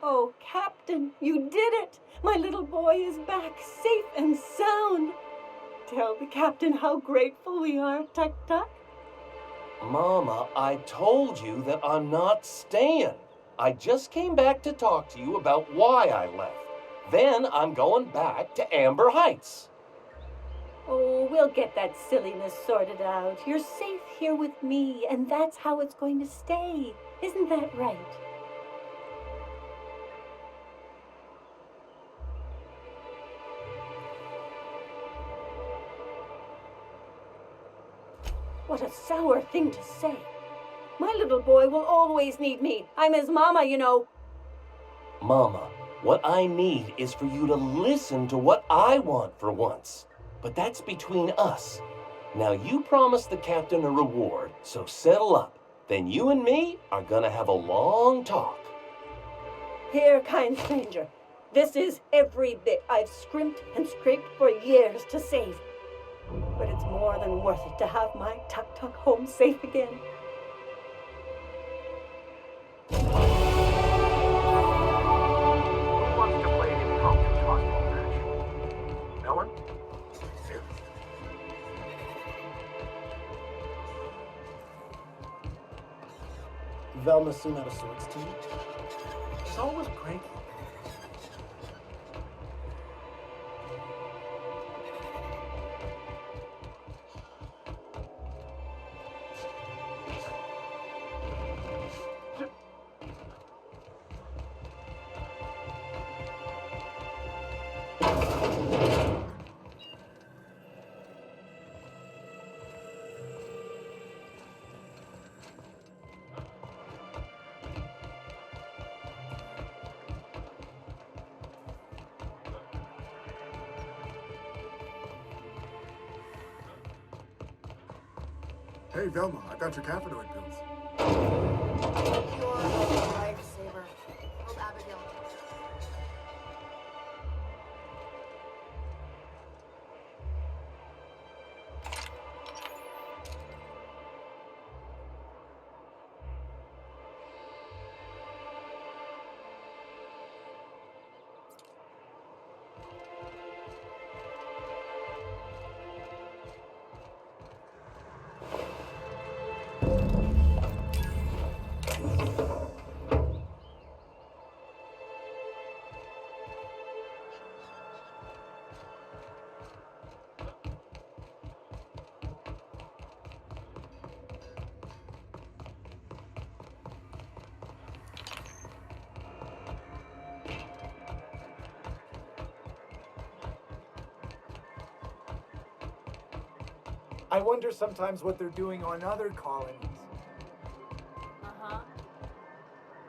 Oh, Captain, you did it! My little boy is back, safe and sound. Tell the captain how grateful we are, Tuk-Tuk. Mama, I told you that I'm not staying. I just came back to talk to you about why I left. Then I'm going back to Amber Heights. Oh, we'll get that silliness sorted out. You're safe here with me, and that's how it's going to stay. Isn't that right? What a sour thing to say. My little boy will always need me. I'm his mama, you know. Mama, what I need is for you to listen to what I want for once. But that's between us. Now you promised the captain a reward, so settle up. Then you and me are gonna have a long talk. Here, kind stranger. This is every bit I've scrimped and scraped for years to save. But it's more than worth it to have my Tuk-Tuk home safe again. Who wants to play an impromptu tossball match? No one? Here. Velma soon out of sorts, too. She's always cranky. Hey, Velma, I got your caffeinoid pills. You're a lifesaver. Hope Abigail. I wonder sometimes what they're doing on other colonies. Uh-huh.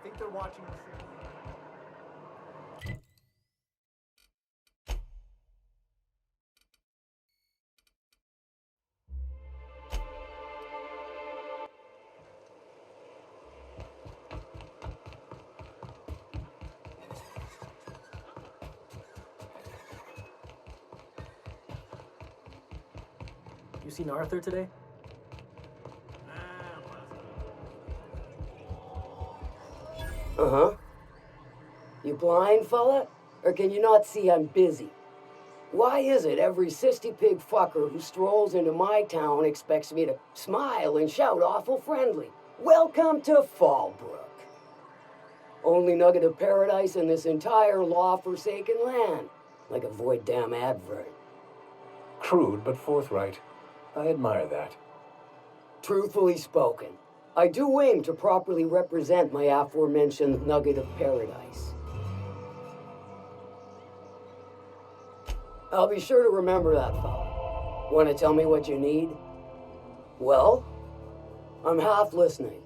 Think they're watching the same. You seen Arthur today? Uh-huh. You blind, fella? Or can you not see I'm busy? Why is it every sissy pig fucker who strolls into my town expects me to smile and shout awful friendly? Welcome to Fallbrook. Only nugget of paradise in this entire law-forsaken land. Like a void damn advert. Crude but forthright. I admire that. Truthfully spoken, I do aim to properly represent my aforementioned nugget of paradise. I'll be sure to remember that, fella. Want to tell me what you need? Well, I'm half listening.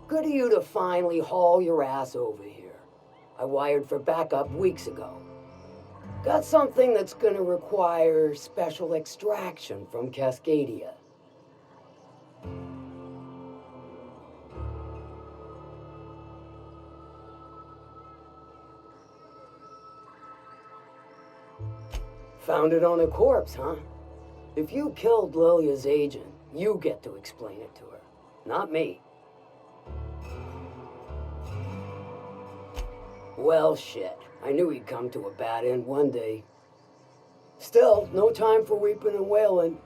Good of you to finally haul your ass over here. I wired for backup weeks ago. Got something that's gonna require special extraction from Cascadia. Found it on a corpse, huh? If you killed Lilia's agent, you get to explain it to her, not me. Well, shit. I knew he'd come to a bad end one day. Still, no time for weeping and wailing.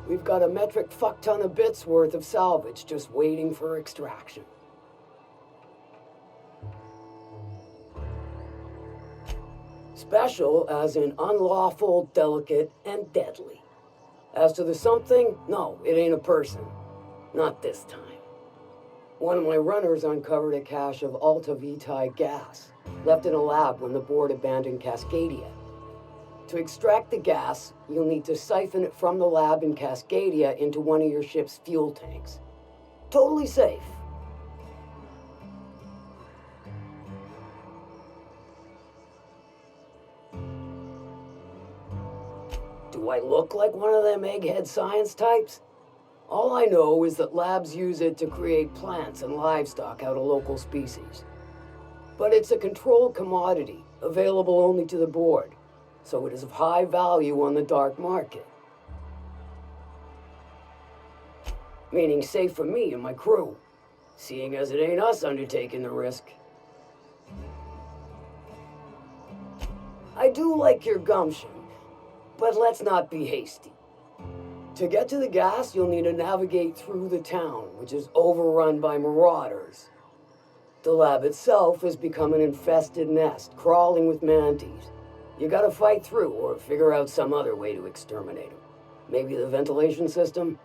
We've got a metric fuck-ton of bits worth of salvage just waiting for extraction. Special as in unlawful, delicate, and deadly. As to the something, no, it ain't a person. Not this time. One of my runners uncovered a cache of Alta Vitae gas, left in a lab when the board abandoned Cascadia. To extract the gas, you'll need to siphon it from the lab in Cascadia into one of your ship's fuel tanks. Totally safe. Do I look like one of them egghead science types? All I know is that labs use it to create plants and livestock out of local species. But it's a controlled commodity, available only to the board, so it is of high value on the dark market. Meaning safe for me and my crew, seeing as it ain't us undertaking the risk. I do like your gumption, but let's not be hasty. To get to the gas, you'll need to navigate through the town, which is overrun by marauders. The lab itself has become an infested nest, crawling with mantis. You gotta fight through or figure out some other way to exterminate them. Maybe the ventilation system?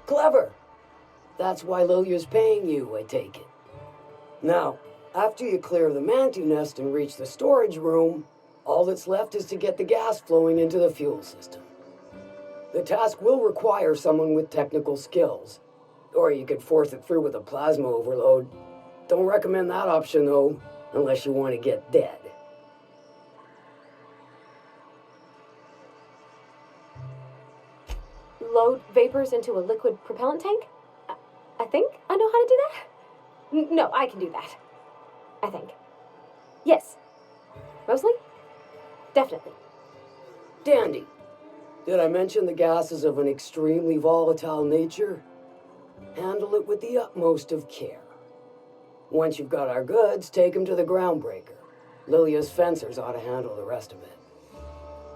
Clever! That's why Lilia's paying you, I take it. Now, after you clear the mantis nest and reach the storage room, all that's left is to get the gas flowing into the fuel system. The task will require someone with technical skills, or you could force it through with a plasma overload. Don't recommend that option though, unless you want to get dead. Load vapors into a liquid propellant tank? I think I know how to do that. No, I can do that. I think. Yes. Mostly? Definitely. Dandy. Did I mention the gas is of an extremely volatile nature? Handle it with the utmost of care. Once you've got our goods, take them to the groundbreaker. Lilia's fencers ought to handle the rest of it.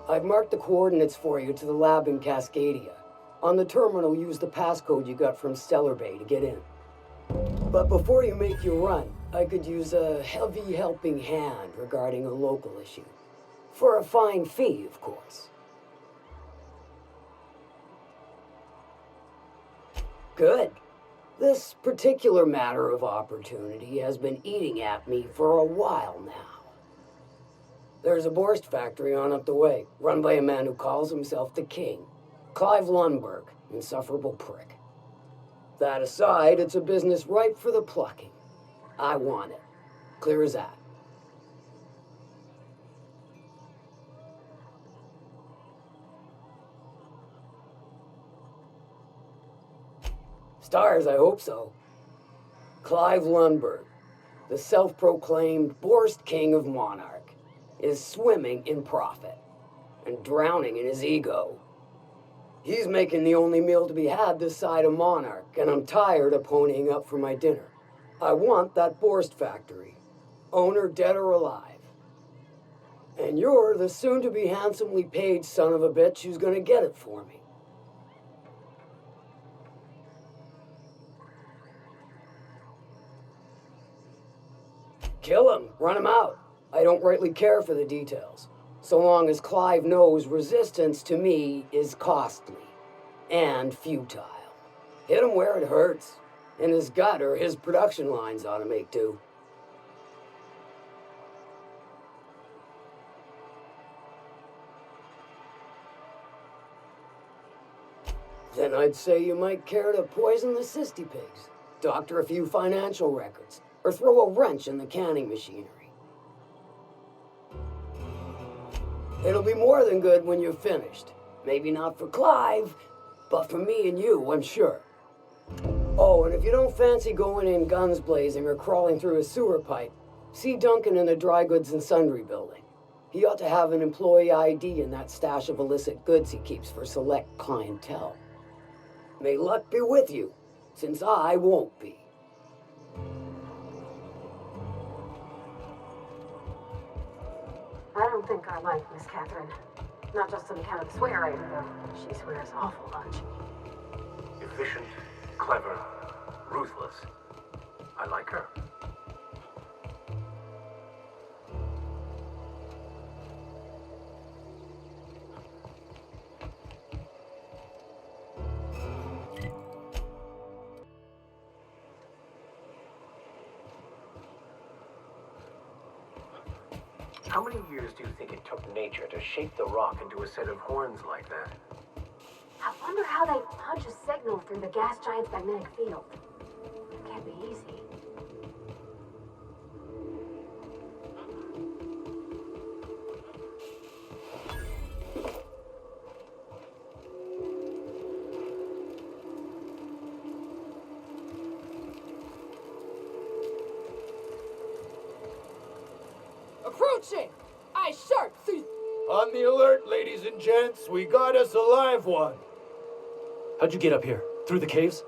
I've marked the coordinates for you to the lab in Cascadia. On the terminal, use the passcode you got from Stellar Bay to get in. But before you make your run, I could use a heavy helping hand regarding a local issue. For a fine fee, of course. Good. This particular matter of opportunity has been eating at me for a while now. There's a Borst factory on up the way, run by a man who calls himself the King. Clive Lundberg, insufferable prick. That aside, it's a business ripe for the plucking. I want it. Clear as that. Stars, I hope so. Clive Lundberg, the self-proclaimed Borst King of Monarch, is swimming in profit and drowning in his ego. He's making the only meal to be had this side of Monarch, and I'm tired of ponying up for my dinner. I want that Borst factory, owner dead or alive. And you're the soon-to-be handsomely paid son of a bitch who's gonna get it for me. Kill him, run him out. I don't rightly care for the details, so long as Clive knows resistance to me is costly and futile. Hit him where it hurts. In his gut or his production lines ought to make do. Then I'd say you might care to poison the cysty pigs, doctor a few financial records, or throw a wrench in the canning machinery. It'll be more than good when you're finished. Maybe not for Clive, but for me and you, I'm sure. Oh, and if you don't fancy going in guns blazing or crawling through a sewer pipe, See Duncan in the dry goods and sundry building. He ought to have an employee ID in that stash of illicit goods he keeps for select clientele. May luck be with you, since I won't be. I don't think I like Miss Catherine. Not just on account of swearing, though. She swears awful much. Efficient, clever, ruthless. I like her. How many years do you think it took nature to shape the rock into a set of horns like that? I wonder how they punch a signal through the gas giant's magnetic field. It can't be easy. Approaching! I shark through. On the alert, ladies and gents. We got us a live one. How'd you get up here? Through the caves?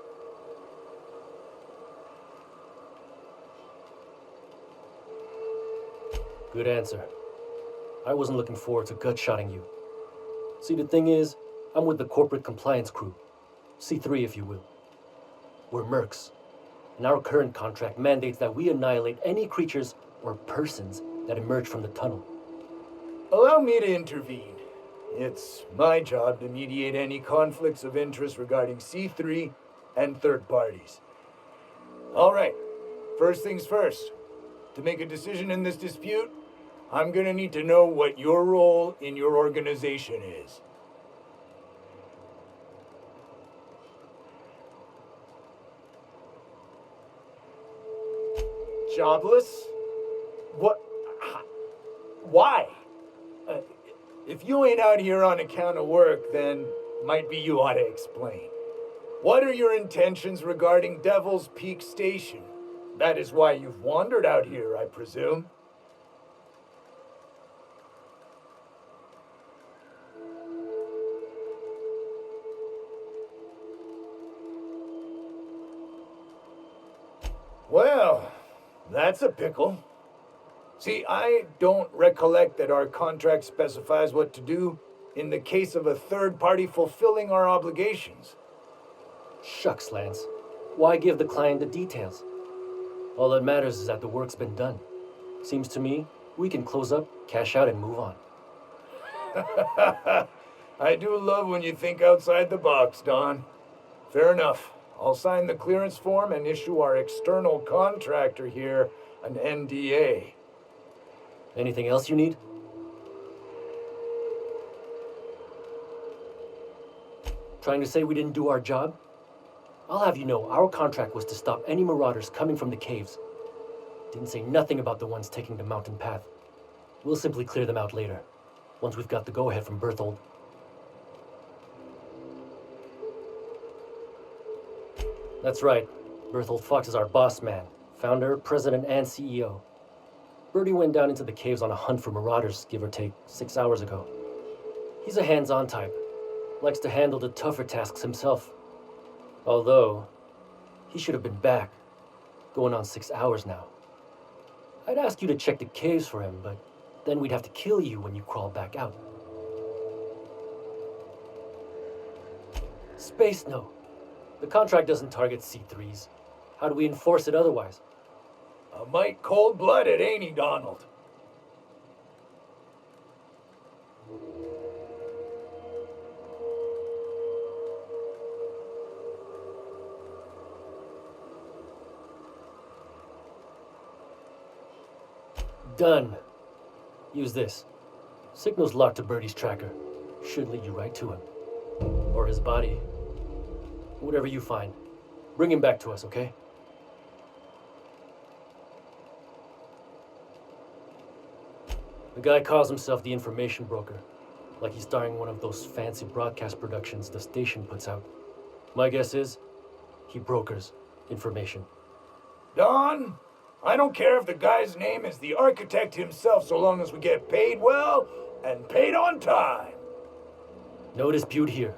Good answer. I wasn't looking forward to gut-shotting you. See, the thing is, I'm with the corporate compliance crew. C3, if you will. We're mercs. And our current contract mandates that we annihilate any creatures or persons that emerge from the tunnel. Allow me to intervene. It's my job to mediate any conflicts of interest regarding C3 and third parties. All right, first things first. To make a decision in this dispute, I'm gonna need to know what your role in your organization is. Jobless? What? Why? If you ain't out here on account of work, then might be you ought to explain. What are your intentions regarding Devil's Peak Station? That is why you've wandered out here, I presume. Well, that's a pickle. See, I don't recollect that our contract specifies what to do in the case of a third party fulfilling our obligations. Shucks, Lance. Why give the client the details? All that matters is that the work's been done. Seems to me, we can close up, cash out, and move on. I do love when you think outside the box, Don. Fair enough. I'll sign the clearance form and issue our external contractor here an NDA. Anything else you need? Trying to say we didn't do our job? I'll have you know, our contract was to stop any marauders coming from the caves. Didn't say nothing about the ones taking the mountain path. We'll simply clear them out later, once we've got the go-ahead from Berthold. That's right. Berthold Fox is our boss man, founder, president, and CEO. Bertie went down into the caves on a hunt for marauders, give or take, 6 hours ago. He's a hands-on type. Likes to handle the tougher tasks himself. Although, he should have been back. Going on 6 hours now. I'd ask you to check the caves for him, but then we'd have to kill you when you crawl back out. Space no. The contract doesn't target C3s. How do we enforce it otherwise? A mite cold-blooded, ain't he, Donald? Done. Use this. Signal's locked to Bertie's tracker. Should lead you right to him. Or his body. Whatever you find. Bring him back to us, okay? The guy calls himself the information broker. Like he's starring one of those fancy broadcast productions the station puts out. My guess is, he brokers information. Don, I don't care if the guy's name is the architect himself, so long as we get paid well and paid on time. No dispute here.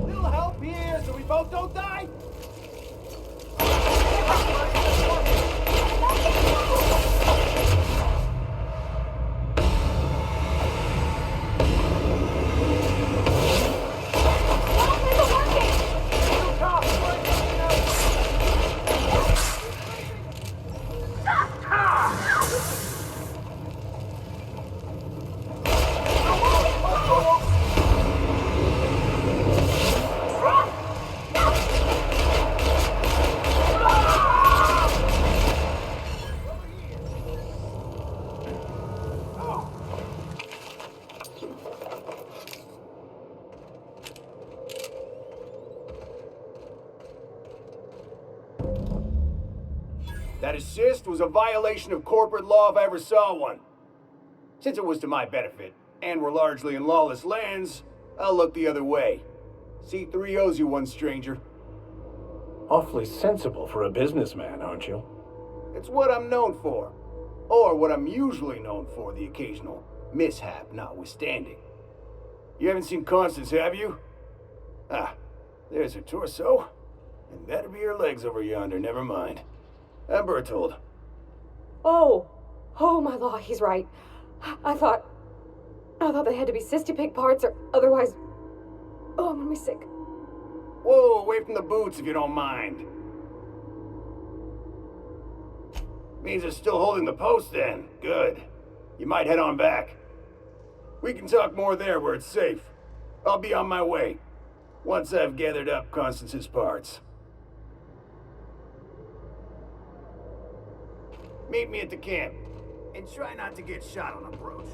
Little help here so we both don't die? That assist was a violation of corporate law if I ever saw one. Since it was to my benefit, and we're largely in lawless lands, I'll look the other way. C3 owes you one, stranger. Awfully sensible for a businessman, aren't you? It's what I'm known for. Or what I'm usually known for, the occasional mishap notwithstanding. You haven't seen Constance, have you? Ah, there's her torso. And that'll be her legs over yonder, never mind. I'm Bertold. Oh my law, he's right. I thought they had to be cysty pig parts or otherwise. Oh, I'm gonna be sick. Whoa, away from the boots if you don't mind. Means they're still holding the post then. Good. You might head on back. We can talk more there where it's safe. I'll be on my way. Once I've gathered up Constance's parts. Meet me at the camp. And try not to get shot on approach.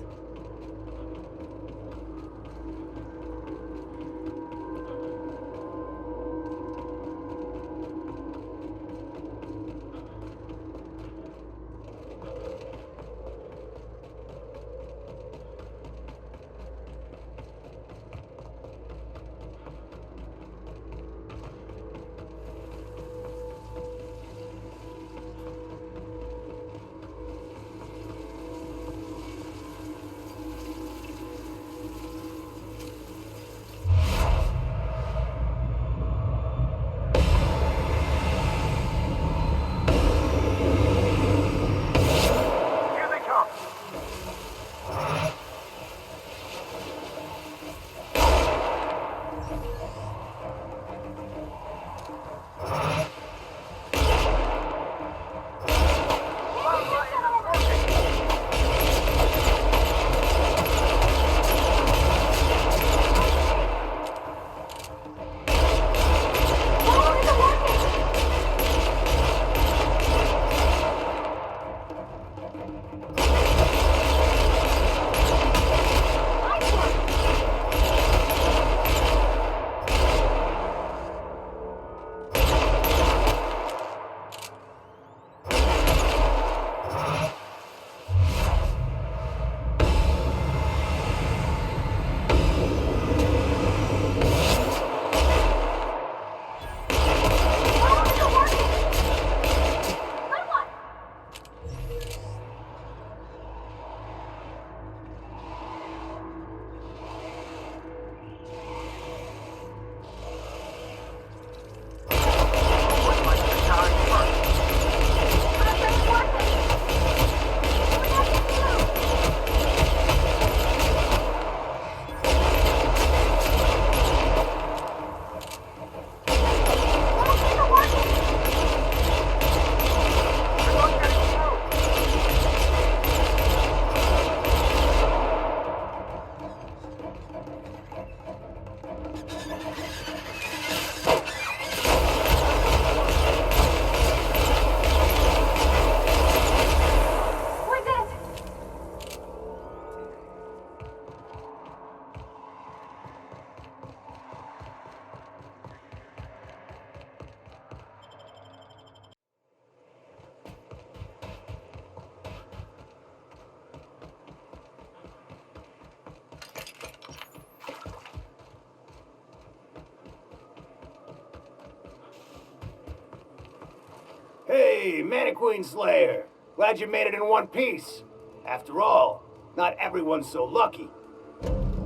Hey, Mannequin Slayer. Glad you made it in one piece. After all, not everyone's so lucky.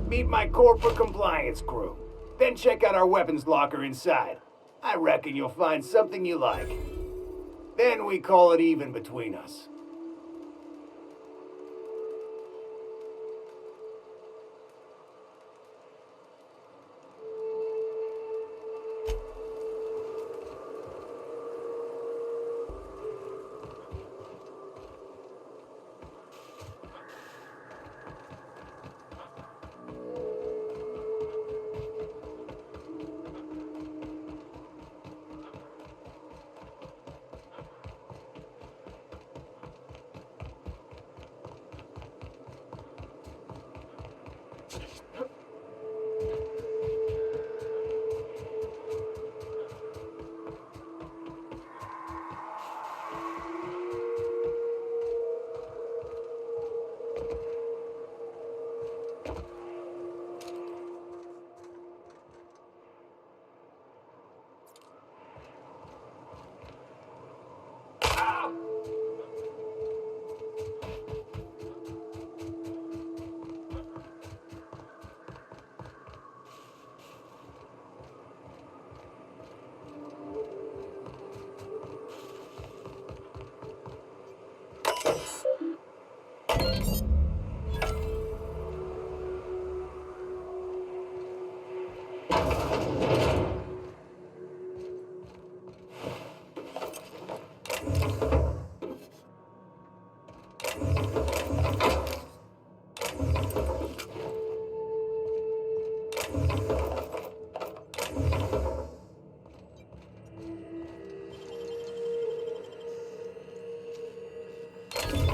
Meet my corporate compliance crew. Then check out our weapons locker inside. I reckon you'll find something you like. Then we call it even between us.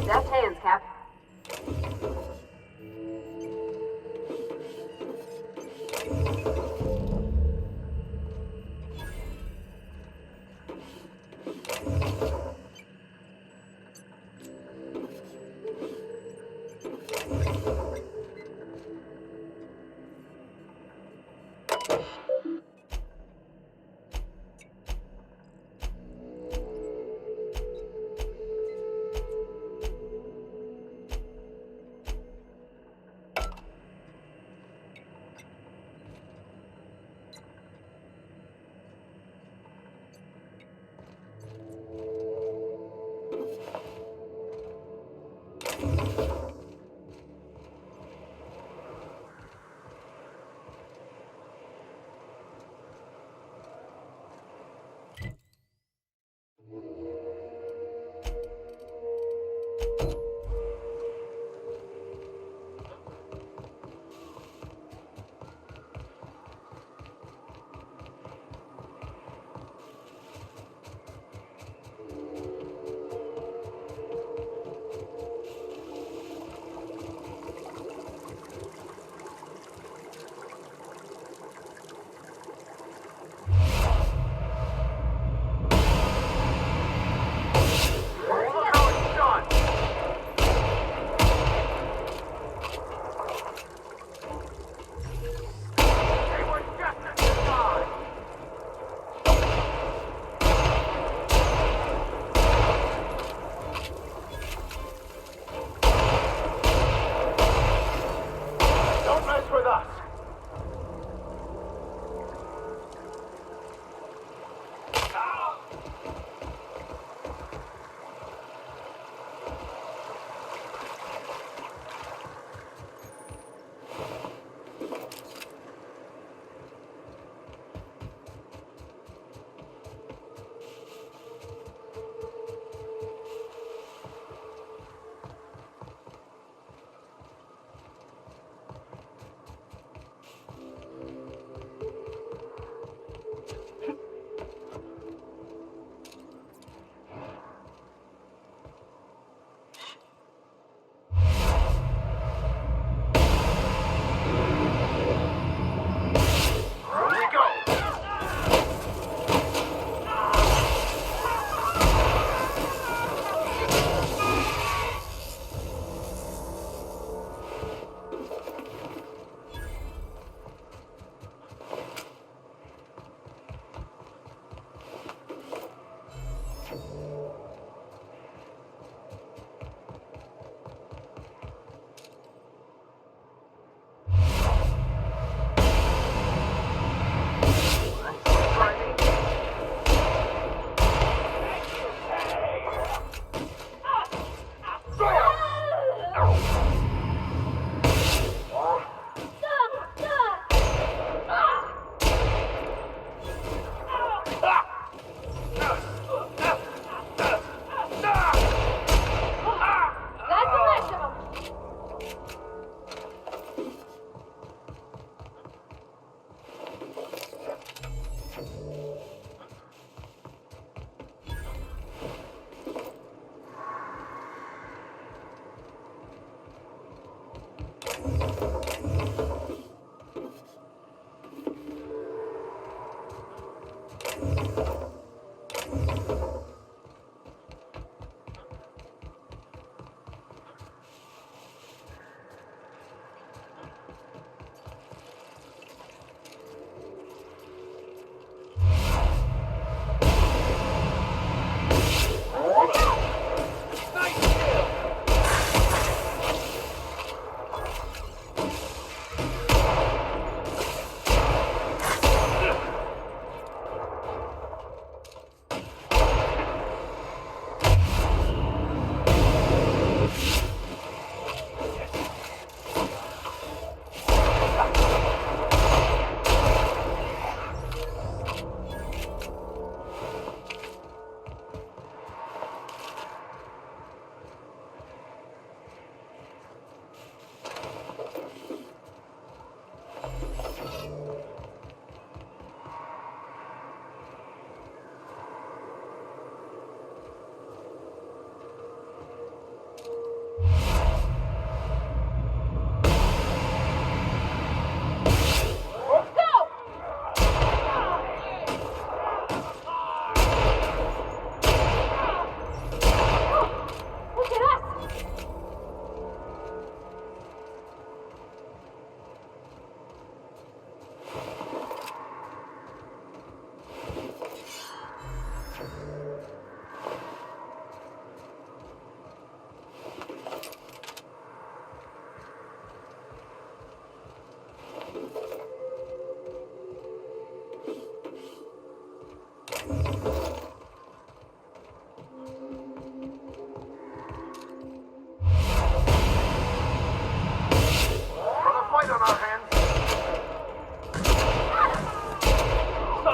Deft hands, Cap.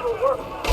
never work.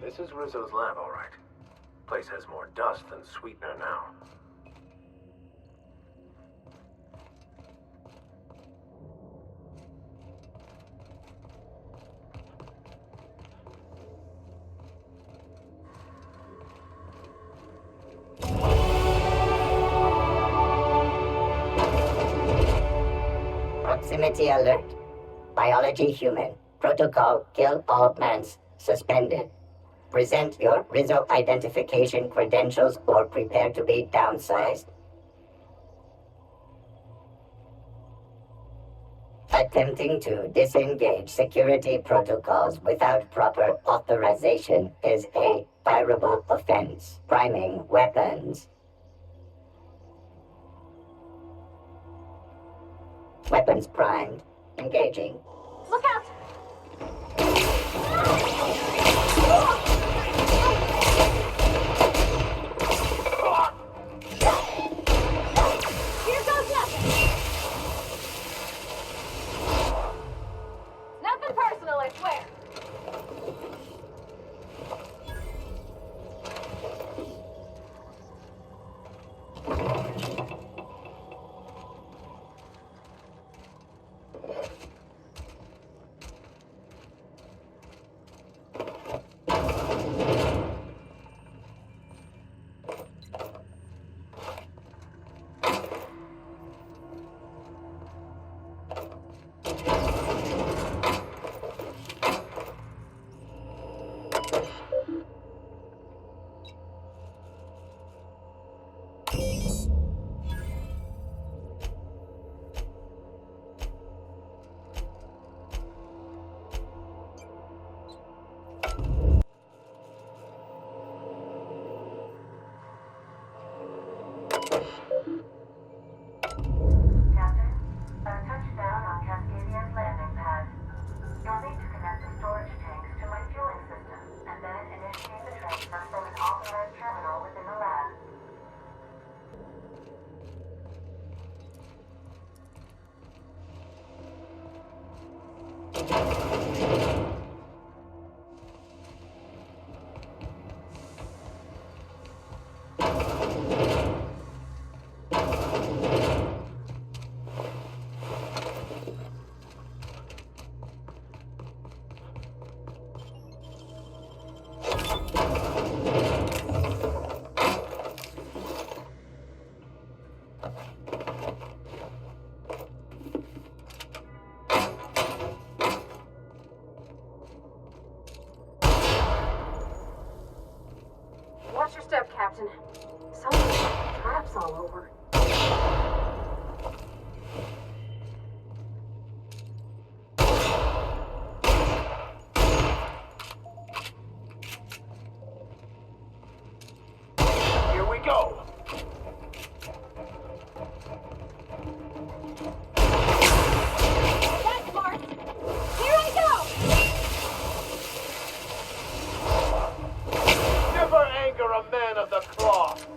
This is Rizzo's lab, all right. Place has more dust than sweetener now. Proximity alert. Biology human. Protocol kill all plants. Suspended. Present your Rizzo identification credentials or prepare to be downsized. Attempting to disengage security protocols without proper authorization is a fireable offense. Priming weapons. Weapons primed. Engaging. Look out! Here goes nothing! Nothing personal, I swear. Watch your step, Captain. Someone's got traps all over. Here we go! That's marked! Here I go! Never anger a man of the cloth!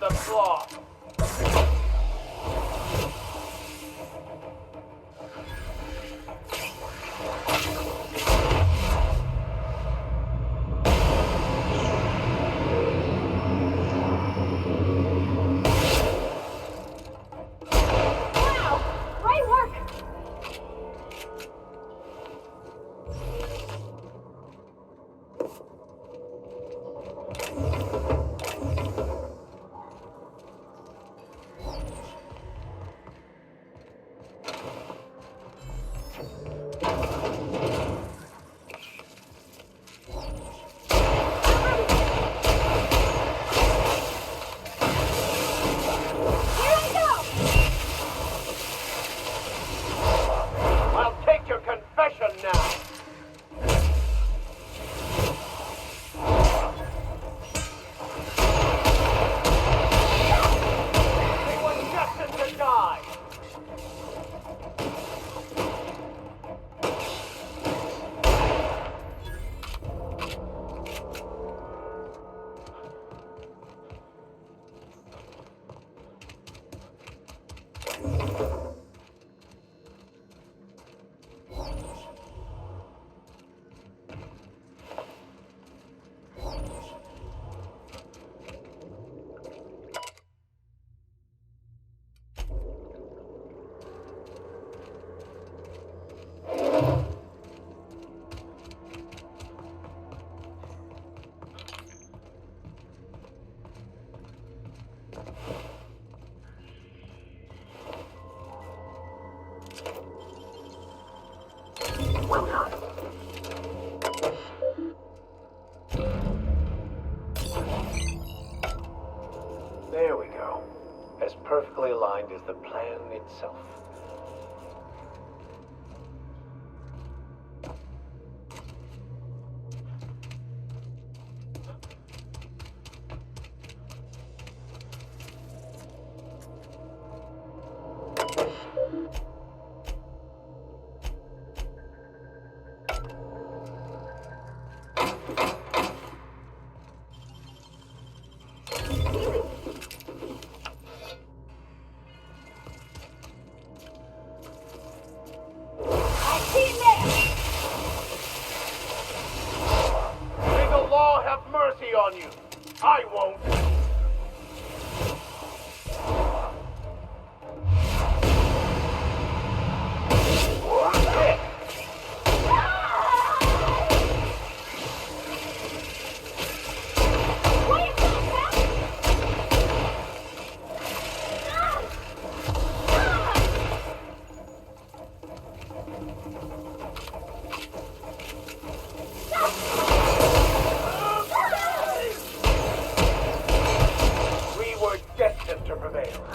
of the flaw. Wow! Great work! Here I go! I'll take your confession now. They were destined to die. Well done. There we go. As perfectly aligned as the plan itself. May the law have mercy on you. I won't. We were destined to prevail.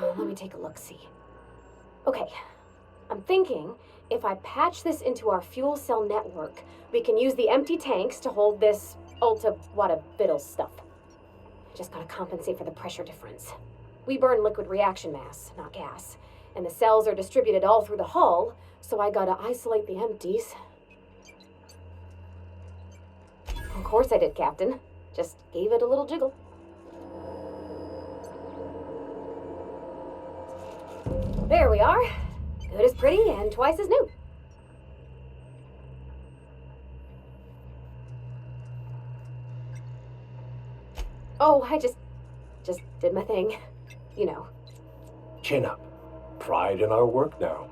Let me take a look-see. Okay, I'm thinking if I patch this into our fuel cell network, we can use the empty tanks to hold this ulta-wada-biddle stuff. Just gotta compensate for the pressure difference. We burn liquid reaction mass, not gas, and the cells are distributed all through the hull, so I gotta isolate the empties. Of course I did, Captain. Just gave it a little jiggle. There we are. Good as pretty and twice as new. Oh, I just did my thing. You know. Chin up. Pride in our work now.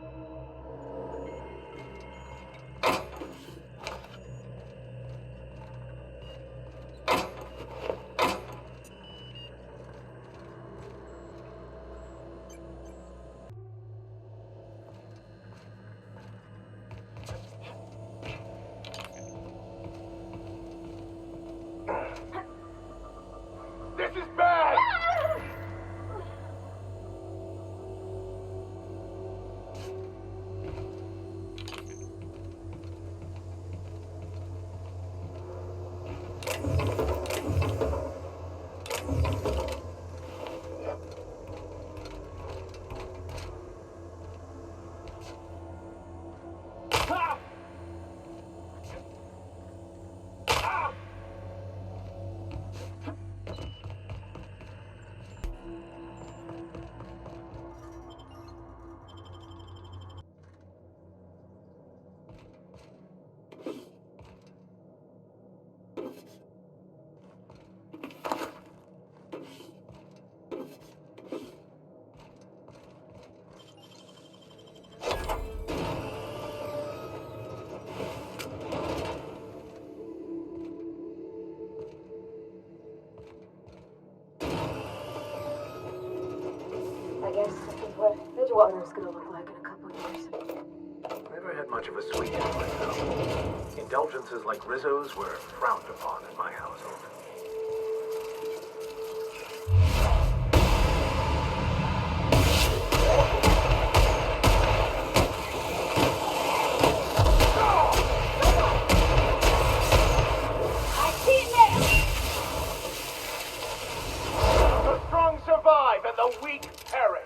This is bad! what Edgewater's gonna look like in a couple years. Never had much of a sweet tooth myself. Indulgences like Rizzo's were frowned upon in my household. The strong survive and the weak perish.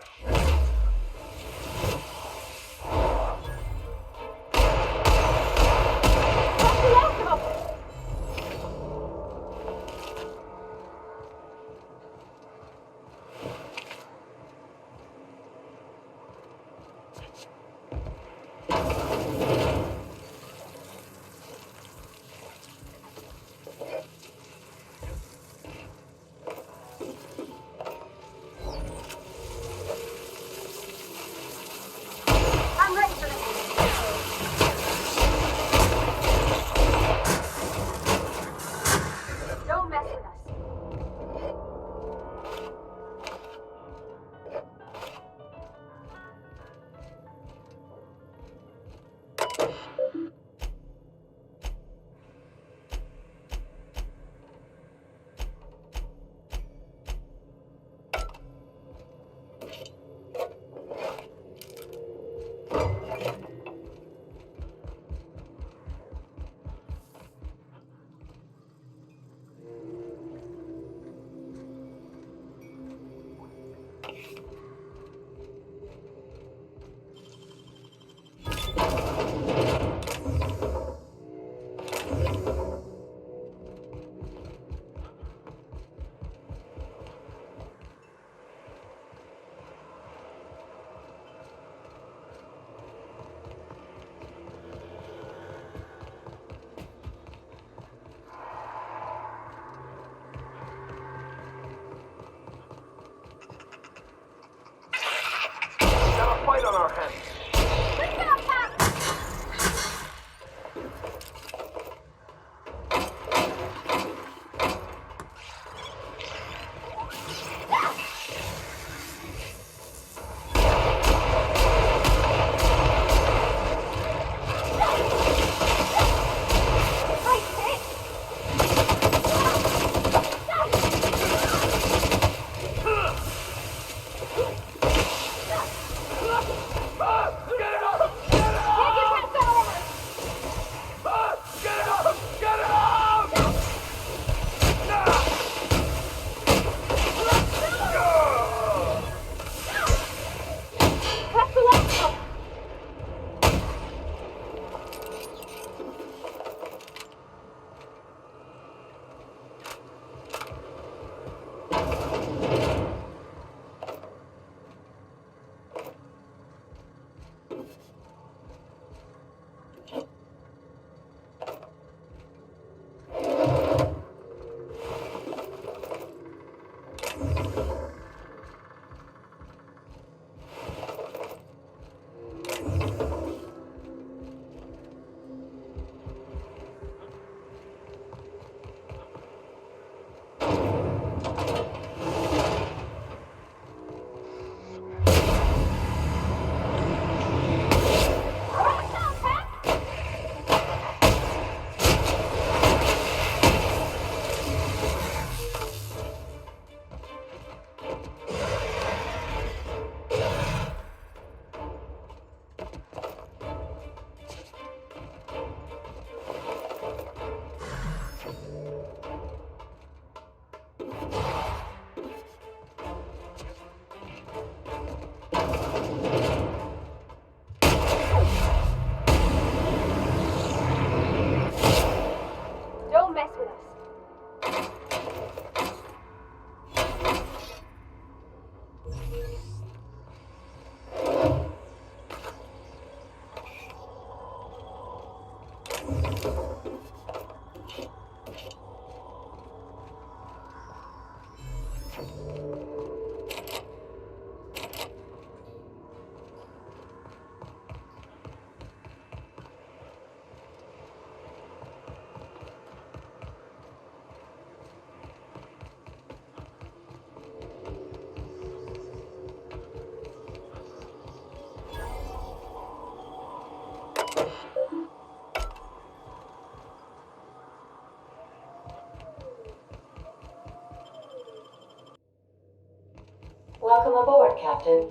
Welcome aboard, Captain.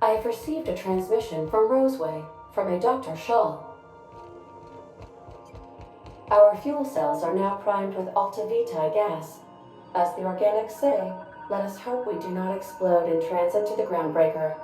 I have received a transmission from Roseway, from a Dr. Shaw. Our fuel cells are now primed with Alta Vitae gas. As the organics say, let us hope we do not explode in transit to the groundbreaker.